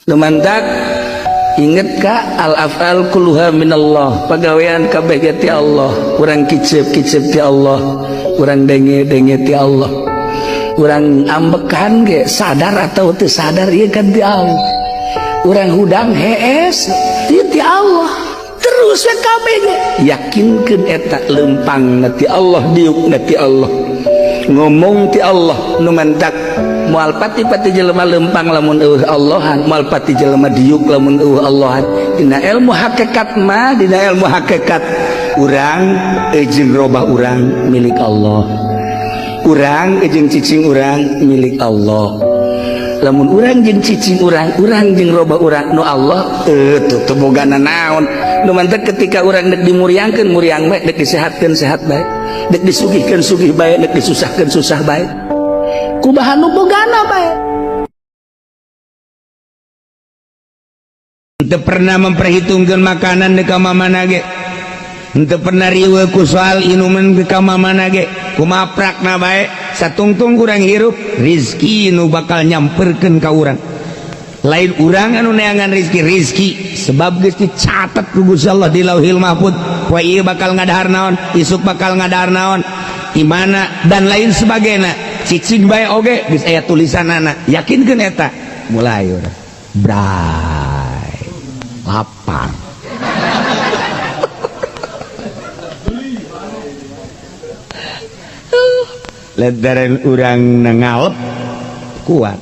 lumantak inget ka al-af'al kulluha minallah, pagawean kabeh ti Allah, urang kicep-kicep ti Allah, urang denge-denge ti Allah, urang ambekan ge sadar atau teu sadar ieu kan ti Allah, urang hudang hees ieu ti Allah, terus we kabeh ge yakinkeun eta leumpang ti Allah, diukna ti Allah, ngomong ti Allah, nu mantak moal pati-pati jelema lempang lamun eueuh Allahan, moal pati jelema diuk lamun eueuh Allahan. Dina ilmu hakikat mah, dina ilmu hakikat urang jeung robah urang milik Allah, urang jeung cicing urang milik Allah. Lamun urang jeung cicing urang, urang jeung robah urang nu Allah, teu bogana naon. Nu mantep ketika urang dek dimuriangkeun muriang bae, dek disehatkeun sehat bae, dek disugihkeun sugih bae, dek disusahkeun susah bae. Kubahan nu bogana bae. Teu pernah memperhitungkeun makanan di ka mamana ge. Teu pernah riweuh ku soal inuman di ka mamana ge. Kumaha prakna bae, satungtung urang hirup, rizki nu bakal nyamperkeun ka urang. Lain urang anu neangan rizki sebab geus dicatet ku Gusti Allah di Lauhil Mahfuz, poe ieu bakal ngadahar naon, isuk bakal ngadahar naon, imana dan lain sebagainya. Cicing bae oge geus aya tulisanana, yakinkeun eta, mulai urang bray lapar. Lantaran urang nangalep kuat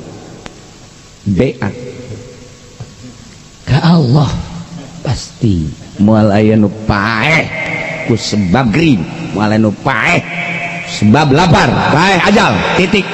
beat ka Allah pasti moal aya nu paeh ku sebab green, moal aya nu paeh sebab lapar, bae ajal titik.